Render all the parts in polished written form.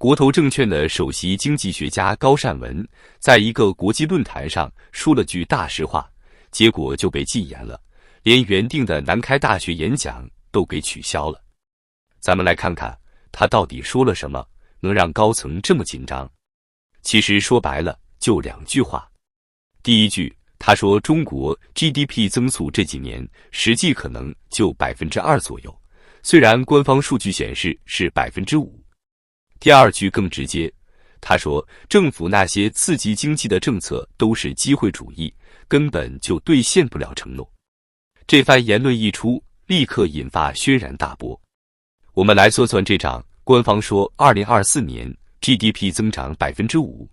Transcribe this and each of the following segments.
国投证券的首席经济学家高善文在一个国际论坛上说了句大实话，结果就被禁言了，连原定的南开大学演讲都给取消了。咱们来看看他到底说了什么，能让高层这么紧张？其实说白了就2句话。第一句，他说中国 GDP 增速这几年实际可能就 2% 左右，虽然官方数据显示是 5%。第二句更直接，他说政府那些刺激经济的政策都是机会主义，根本就兑现不了承诺。这番言论一出，立刻引发轩然大波。我们来算算这账，官方说2024年 GDP 增长 5%，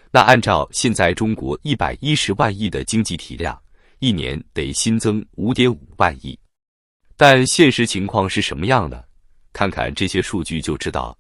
那按照现在中国110万亿的经济体量，一年得新增 5.5 万亿。但现实情况是什么样呢？看看这些数据就知道了。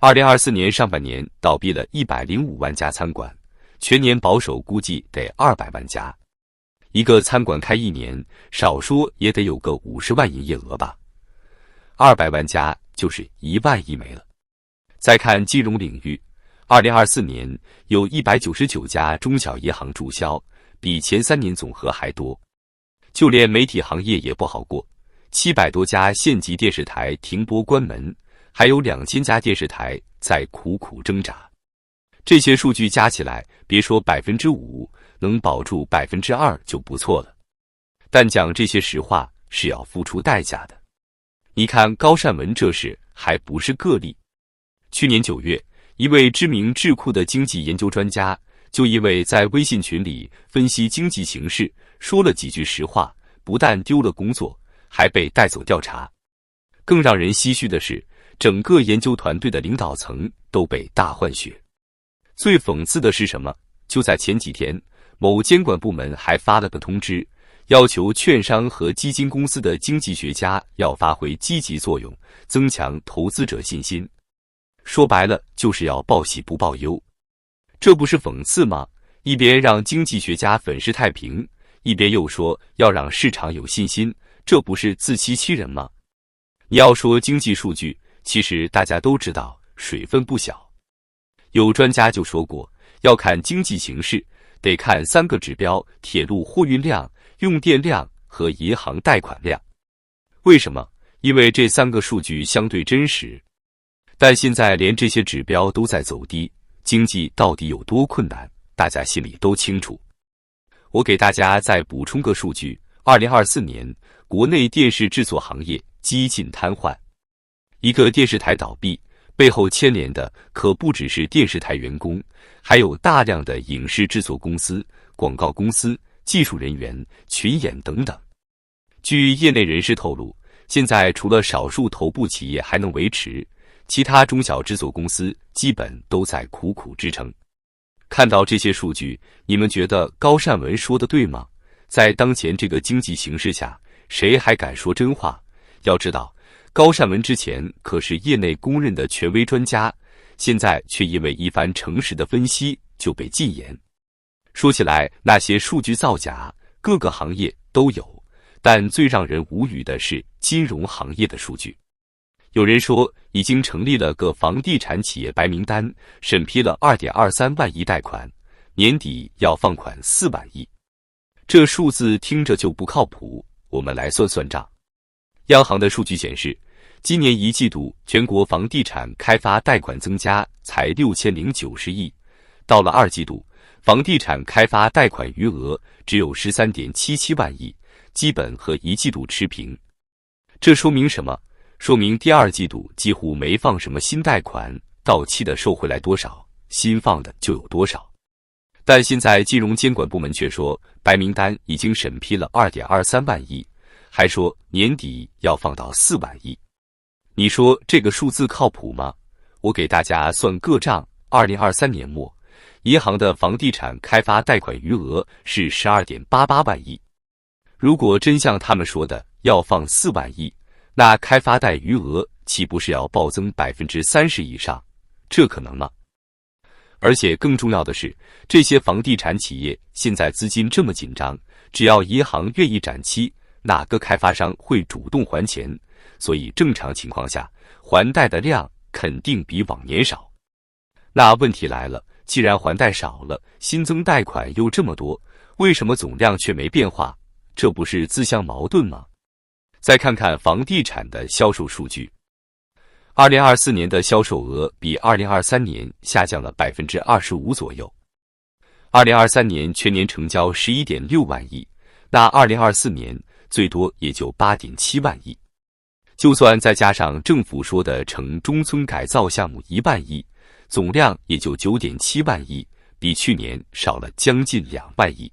2024年上半年倒闭了105万家餐馆，全年保守估计得200万家。一个餐馆开一年，少说也得有个50万营业额吧，200万家就是1万亿没了。再看金融领域，2024年有199家中小银行注销，比前3年总和还多。就连媒体行业也不好过，700多家县级电视台停播关门，还有2000家电视台在苦苦挣扎。这些数据加起来，别说 5%， 能保住 2% 就不错了。但讲这些实话是要付出代价的。你看高善文这事还不是个例。去年9月，一位知名智库的经济研究专家，就因为在微信群里分析经济形势，说了几句实话，不但丢了工作，还被带走调查。更让人唏嘘的是，整个研究团队的领导层都被大换血。最讽刺的是什么？就在前几天，某监管部门还发了个通知，要求券商和基金公司的经济学家要发挥积极作用，增强投资者信心。说白了，就是要报喜不报忧。这不是讽刺吗？一边让经济学家粉饰太平，一边又说要让市场有信心，这不是自欺欺人吗？你要说经济数据，其实大家都知道水分不小。有专家就说过，要看经济形势，得看3个指标：铁路货运量、用电量和银行贷款量。为什么？因为这3个数据相对真实。但现在连这些指标都在走低，经济到底有多困难，大家心里都清楚。我给大家再补充个数据：2024年国内电视制作行业几近瘫痪。一个电视台倒闭，背后牵连的可不只是电视台员工，还有大量的影视制作公司、广告公司、技术人员、群演等等。据业内人士透露，现在除了少数头部企业还能维持，其他中小制作公司基本都在苦苦支撑。看到这些数据，你们觉得高善文说的对吗？在当前这个经济形势下，谁还敢说真话？要知道，高善文之前可是业内公认的权威专家，现在却因为一番诚实的分析就被禁言。说起来，那些数据造假，各个行业都有，但最让人无语的是金融行业的数据。有人说已经成立了个房地产企业白名单，审批了 2.23 万亿贷款，年底要放款4万亿。这数字听着就不靠谱，我们来算算账。央行的数据显示，今年1季度全国房地产开发贷款增加才6090亿，到了2季度，房地产开发贷款余额只有 13.77 万亿，基本和1季度持平。这说明什么？说明第2季度几乎没放什么新贷款，到期的收回来多少，新放的就有多少。但现在金融监管部门却说，白名单已经审批了 2.23 万亿，还说年底要放到4万亿。你说这个数字靠谱吗？我给大家算个账，2023年末，银行的房地产开发贷款余额是 12.88 万亿。如果真像他们说的要放4万亿，那开发贷余额岂不是要暴增 30% 以上？这可能吗？而且更重要的是，这些房地产企业现在资金这么紧张，只要银行愿意展期，哪个开发商会主动还钱？所以正常情况下，还贷的量肯定比往年少。那问题来了，既然还贷少了，新增贷款又这么多，为什么总量却没变化？这不是自相矛盾吗？再看看房地产的销售数据，2024年的销售额比2023年下降了25%左右。2023年全年成交11.6万亿，那2024年最多也就8.7万亿。就算再加上政府说的城中村改造项目1万亿，总量也就9.7万亿，比去年少了将近2万亿。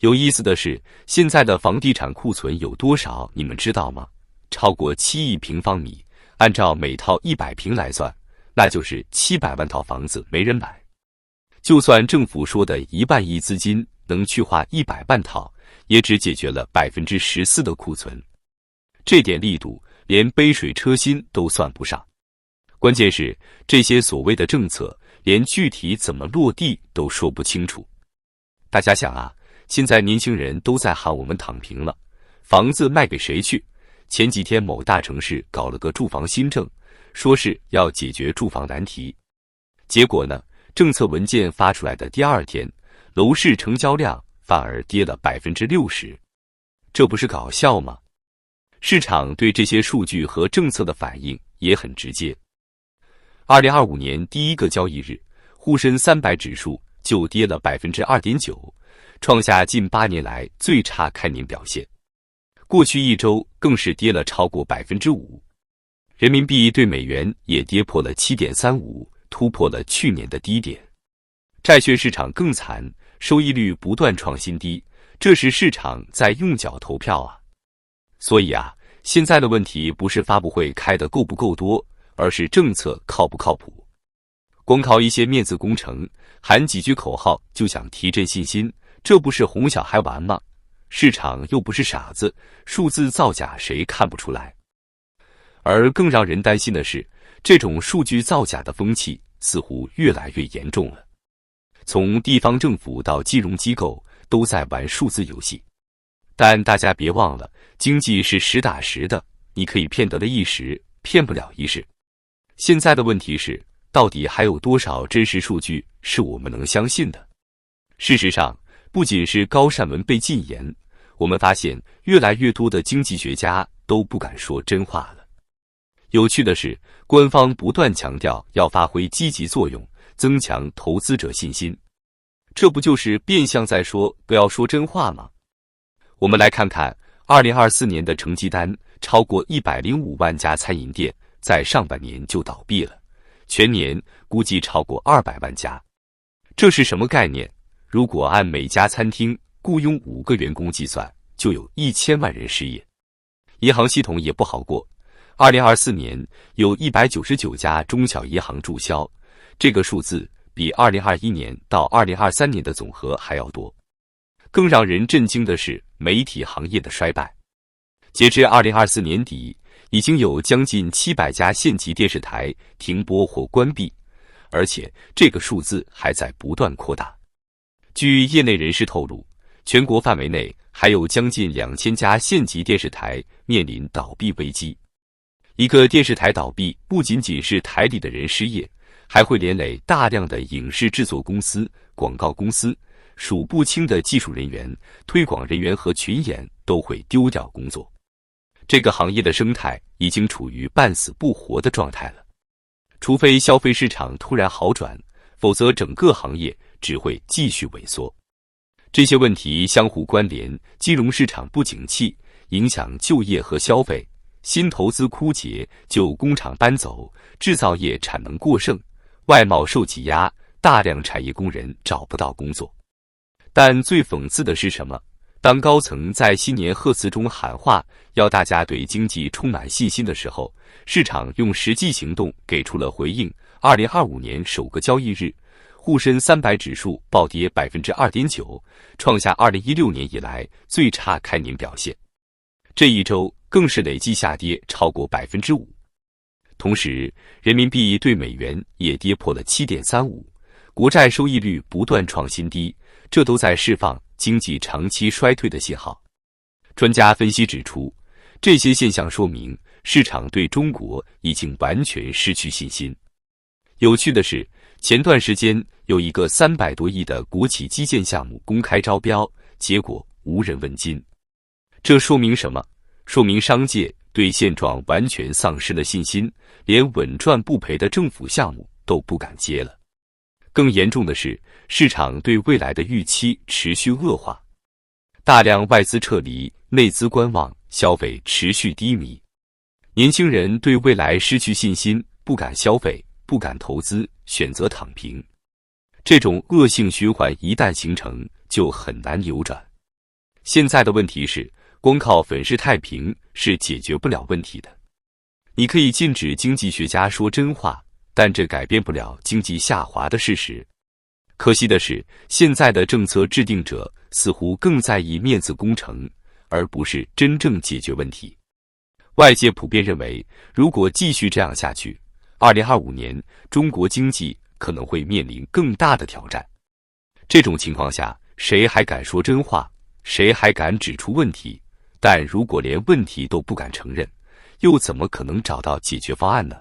有意思的是，现在的房地产库存有多少？你们知道吗？超过7亿平方米，按照每套100平来算，那就是700万套房子没人买。就算政府说的1万亿资金能去化100万套，也只解决了14%的库存。这点力度，连杯水车薪都算不上。关键是这些所谓的政策，连具体怎么落地都说不清楚。大家想啊，现在年轻人都在喊我们躺平了，房子卖给谁去？前几天某大城市搞了个住房新政，说是要解决住房难题。结果呢，政策文件发出来的第2天，楼市成交量反而跌了60%，这不是搞笑吗？市场对这些数据和政策的反应也很直接。2025年第一个交易日，沪深300指数就跌了2.9%，创下近8年来最差开年表现。过去一周更是跌了超过5%，人民币对美元也跌破了7.35，突破了去年的低点。债券市场更惨，收益率不断创新低，这是市场在用脚投票啊。所以啊，现在的问题不是发布会开得够不够多，而是政策靠不靠谱。光靠一些面子工程，喊几句口号就想提振信心，这不是哄小孩玩吗？市场又不是傻子，数字造假谁看不出来？而更让人担心的是，这种数据造假的风气似乎越来越严重了。从地方政府到金融机构都在玩数字游戏。但大家别忘了，经济是实打实的，你可以骗得了一时，骗不了一世。现在的问题是，到底还有多少真实数据是我们能相信的？事实上，不仅是高善文被禁言，我们发现越来越多的经济学家都不敢说真话了。有趣的是，官方不断强调要发挥积极作用，增强投资者信心，这不就是变相在说不要说真话吗？我们来看看2024年的成绩单，超过105万家餐饮店在上半年就倒闭了，全年估计超过200万家。这是什么概念？如果按每家餐厅雇佣5个员工计算，就有1000万人失业。银行系统也不好过，2024年有199家中小银行注销，这个数字比2021年到2023年的总和还要多。更让人震惊的是媒体行业的衰败。截至2024年底，已经有将近700家县级电视台停播或关闭，而且这个数字还在不断扩大。据业内人士透露，全国范围内还有将近2000家县级电视台面临倒闭危机。一个电视台倒闭，不仅仅是台里的人失业，还会连累大量的影视制作公司、广告公司，数不清的技术人员、推广人员和群演都会丢掉工作。这个行业的生态已经处于半死不活的状态了。除非消费市场突然好转，否则整个行业只会继续萎缩。这些问题相互关联，金融市场不景气，影响就业和消费，新投资枯竭，旧工厂搬走，制造业产能过剩，外贸受挤压，大量产业工人找不到工作。但最讽刺的是什么？当高层在新年贺词中喊话，要大家对经济充满信心的时候，市场用实际行动给出了回应。2025年首个交易日，沪深300指数暴跌2.9%，创下2016年以来最差开年表现。这一周更是累计下跌超过5%。同时，人民币对美元也跌破了7.35，国债收益率不断创新低，这都在释放经济长期衰退的信号。专家分析指出，这些现象说明市场对中国已经完全失去信心。有趣的是，前段时间有一个300多亿的国企基建项目公开招标，结果无人问津。这说明什么？说明商界对现状完全丧失了信心，连稳赚不赔的政府项目都不敢接了。更严重的是，市场对未来的预期持续恶化，大量外资撤离，内资观望，消费持续低迷。年轻人对未来失去信心，不敢消费，不敢投资，选择躺平。这种恶性循环一旦形成，就很难扭转。现在的问题是，光靠粉饰太平是解决不了问题的。你可以禁止经济学家说真话，但这改变不了经济下滑的事实。可惜的是，现在的政策制定者似乎更在意面子工程，而不是真正解决问题。外界普遍认为，如果继续这样下去，2025年中国经济可能会面临更大的挑战。这种情况下，谁还敢说真话？谁还敢指出问题？但如果连问题都不敢承认，又怎么可能找到解决方案呢？